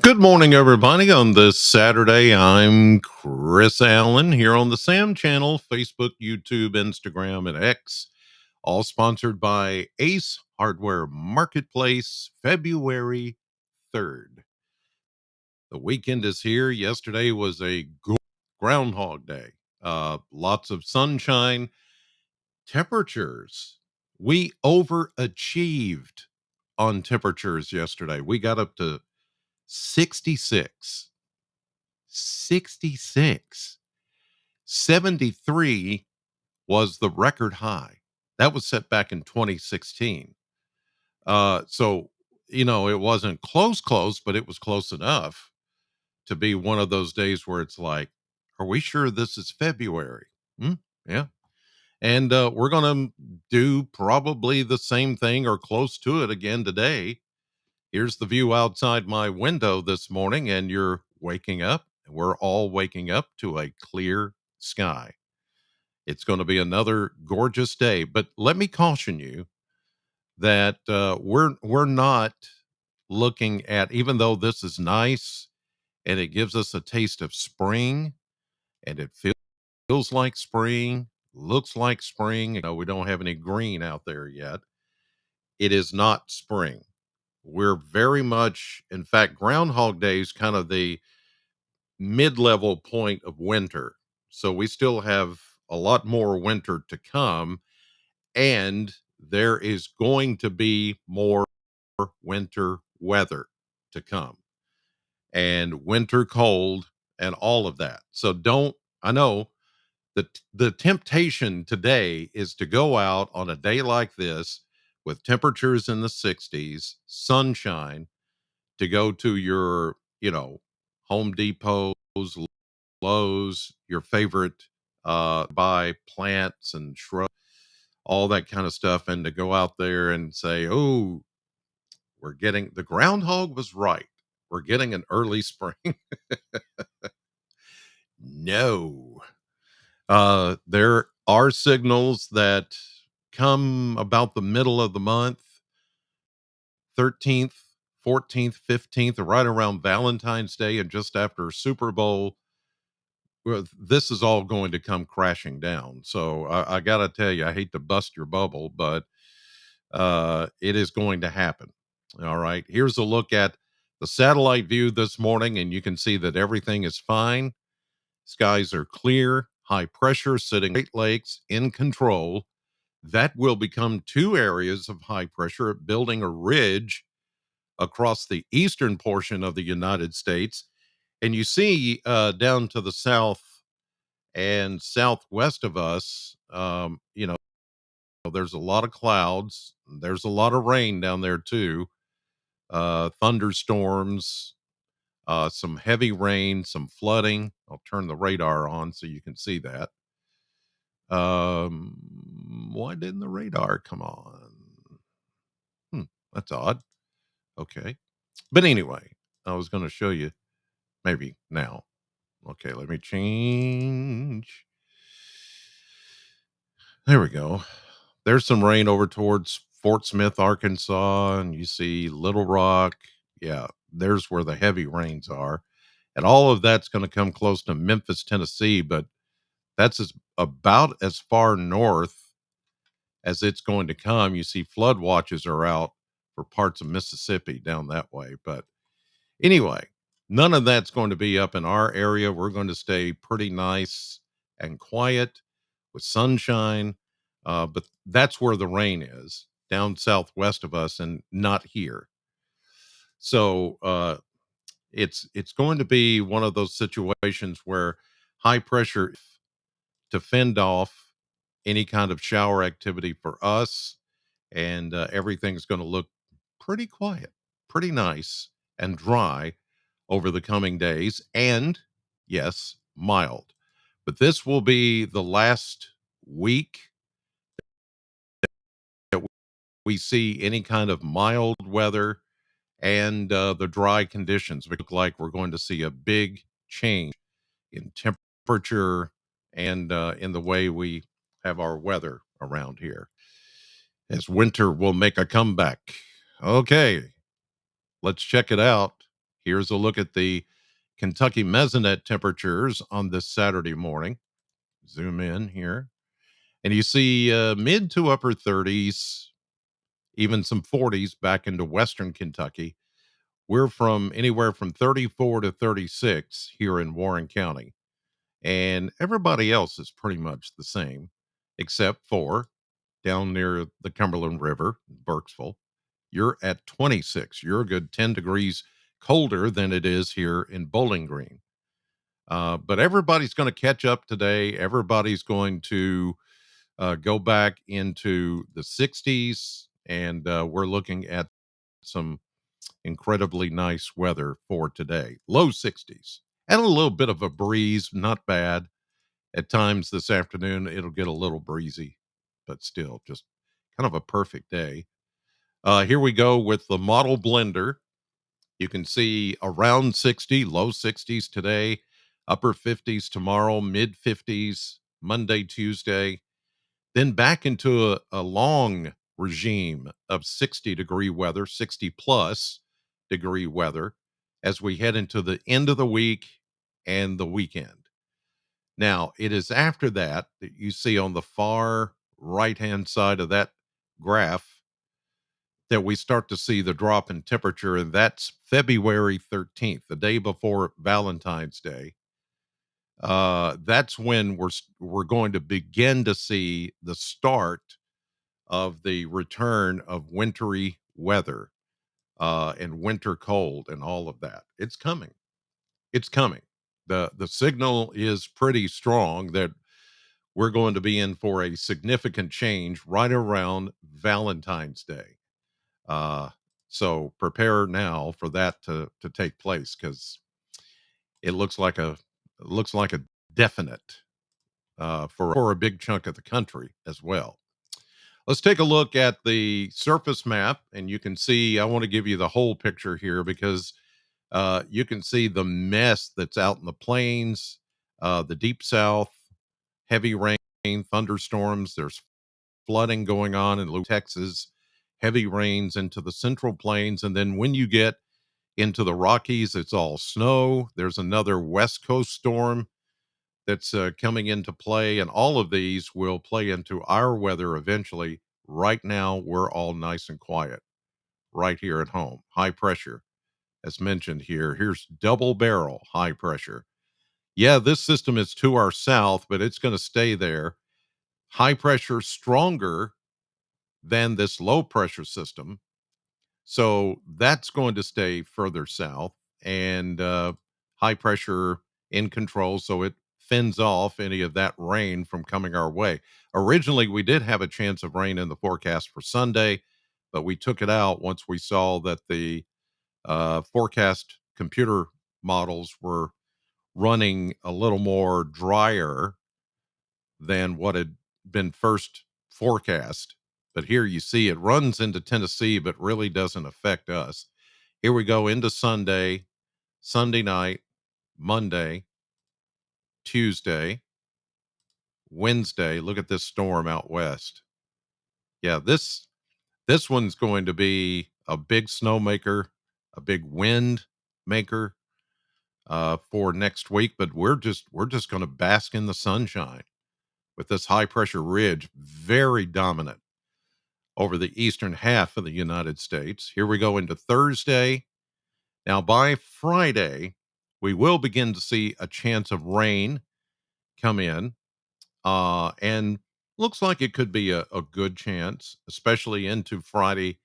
Good morning, everybody. On this Saturday, I'm Chris Allen here on the Sam channel, Facebook, YouTube, Instagram, and X, all sponsored by Ace Hardware Marketplace, February 3rd. The weekend is here. Yesterday was a Groundhog Day. Lots of sunshine, temperatures. We overachieved on temperatures yesterday. We got up to 66. 66. 73 was the record high. That was set back in 2016. So, it wasn't close, but it was close enough to be one of those days where it's like, are we sure this is February? Hmm? Yeah. And we're going to do probably the same thing or close to it again today. Here's the view outside my window this morning, and you're waking up. We're all waking up to a clear sky. It's going to be another gorgeous day, but let me caution you that we're not looking at, even though this is nice and it gives us a taste of spring, and it feels like spring, looks like spring. We don't have any green out there yet. It is not spring. We're very much, in fact, Groundhog Day is kind of the mid-level point of winter. So we still have a lot more winter to come, and there is going to be more winter weather to come, and winter cold and all of that. So don't I know that the temptation today is to go out on a day like this with temperatures in the 60s, sunshine, to go to your, Home Depots, Lowe's, your favorite buy plants and shrubs, all that kind of stuff, and to go out there and say, "Oh, we're getting the groundhog was right. We're getting an early spring." No. There are signals that come about the middle of the month, 13th, 14th, 15th, right around Valentine's Day and just after Super Bowl. Well, this is all going to come crashing down. So I got to tell you, I hate to bust your bubble, but it is going to happen. All right. Here's a look at the satellite view this morning, and you can see that everything is fine. Skies are clear, high pressure sitting Great Lakes in control. That will become two areas of high pressure, building a ridge across the eastern portion of the United States. And you see down to the south and southwest of us, there's a lot of clouds. There's a lot of rain down there too. Thunderstorms, some heavy rain, some flooding. I'll turn the radar on so you can see that. Why didn't the radar come on? Hmm, that's odd. Okay. But anyway, I was going to show you maybe now. Okay, let me change. There we go. There's some rain over towards Fort Smith, Arkansas, and you see Little Rock. Yeah, there's where the heavy rains are. And all of that's going to come close to Memphis, Tennessee, but about as far north as it's going to come. You see flood watches are out for parts of Mississippi down that way. But anyway, none of that's going to be up in our area. We're going to stay pretty nice and quiet with sunshine. But that's where the rain is, down southwest of us and not here. So it's going to be one of those situations where high pressure to fend off any kind of shower activity for us, and everything's going to look pretty quiet, pretty nice, and dry over the coming days. And yes, mild. But this will be the last week that we see any kind of mild weather and the dry conditions. We look like we're going to see a big change in temperature and in the way we have our weather around here, as winter will make a comeback. Okay, let's check it out. Here's a look at the Kentucky mesonet temperatures on this Saturday morning. Zoom in here, and you see mid to upper 30s, even some 40s back into Western Kentucky. We're from anywhere from 34 to 36 here in Warren County, and everybody else is pretty much the same, except for down near the Cumberland River, Burkesville. You're at 26. You're a good 10 degrees colder than it is here in Bowling Green. But everybody's going to catch up today. Everybody's going to go back into the 60s, and we're looking at some incredibly nice weather for today. Low 60s and a little bit of a breeze, not bad. At times this afternoon, it'll get a little breezy, but still just kind of a perfect day. Here we go with the model blender. You can see around 60, low 60s today, upper 50s tomorrow, mid 50s Monday, Tuesday, then back into a long regime of 60-degree weather, 60 plus degree weather as we head into the end of the week and the weekend. Now, it is after that that you see on the far right hand side of that graph that we start to see the drop in temperature, and that's February 13th, the day before Valentine's Day. That's when we're going to begin to see the start of the return of wintry weather and winter cold and all of that. It's coming. It's coming. The signal is pretty strong that we're going to be in for a significant change right around Valentine's Day. Uh, so prepare now for that to take place because it looks like a definite for a big chunk of the country as well. Let's take a look at the surface map, and you can see. I want to give you the whole picture here because you can see the mess that's out in the plains, the deep south, heavy rain, thunderstorms. There's flooding going on in Texas, heavy rains into the central plains. And then when you get into the Rockies, it's all snow. There's another West Coast storm that's coming into play. And all of these will play into our weather eventually. Right now, we're all nice and quiet right here at home. High pressure, as mentioned here. Here's double barrel high pressure. Yeah, this system is to our south, but it's going to stay there. High pressure stronger than this low pressure system. So that's going to stay further south and high pressure in control. So it fends off any of that rain from coming our way. Originally, we did have a chance of rain in the forecast for Sunday, but we took it out once we saw that the forecast computer models were running a little more drier than what had been first forecast. But here you see it runs into Tennessee, but really doesn't affect us. Here we go into Sunday, Sunday night, Monday, Tuesday, Wednesday. Look at this storm out west. Yeah, this one's going to be a big snowmaker, a big wind maker for next week. But we're just going to bask in the sunshine with this high pressure ridge, very dominant over the eastern half of the United States. Here we go into Thursday. Now, by Friday, we will begin to see a chance of rain come in, and looks like it could be a good chance, especially into Friday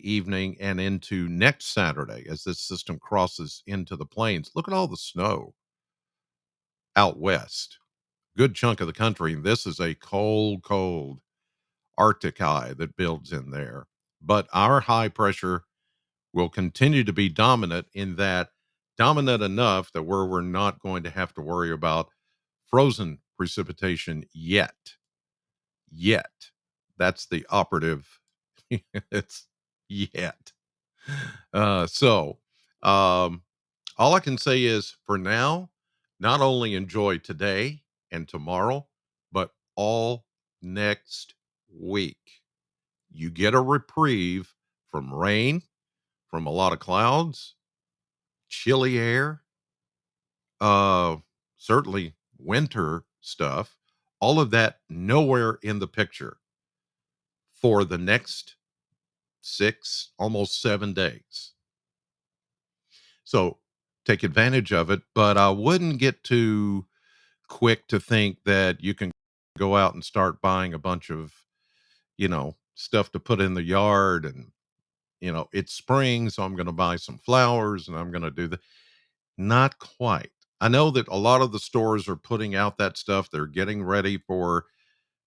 evening and into next Saturday as this system crosses into the plains. Look at all the snow out west. Good chunk of the country. And this is a cold, cold Arctic high that builds in there. But our high pressure will continue to be dominant in that dominant enough that where we're not going to have to worry about frozen precipitation yet. Yet. That's the operative. It's yet. So all I can say is for now, not only enjoy today and tomorrow, but all next week. You get a reprieve from rain, from a lot of clouds, chilly air, uh, certainly winter stuff, all of that nowhere in the picture for the next 6, almost 7 days. So take advantage of it, but I wouldn't get too quick to think that you can go out and start buying a bunch of, stuff to put in the yard and, it's spring, so I'm going to buy some flowers and I'm going to do the not quite. I know that a lot of the stores are putting out that stuff. They're getting ready for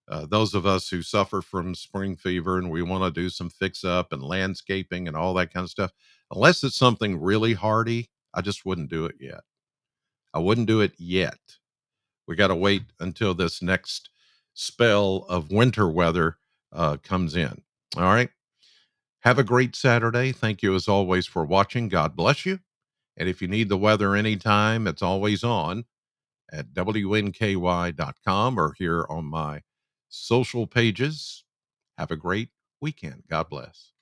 those of us who suffer from spring fever and we want to do some fix up and landscaping and all that kind of stuff. Unless it's something really hardy, I just wouldn't do it yet. I wouldn't do it yet. We got to wait until this next spell of winter weather comes in. All right. Have a great Saturday. Thank you as always for watching. God bless you. And if you need the weather anytime, it's always on at WNKY.com or here on my social pages. Have a great weekend. God bless.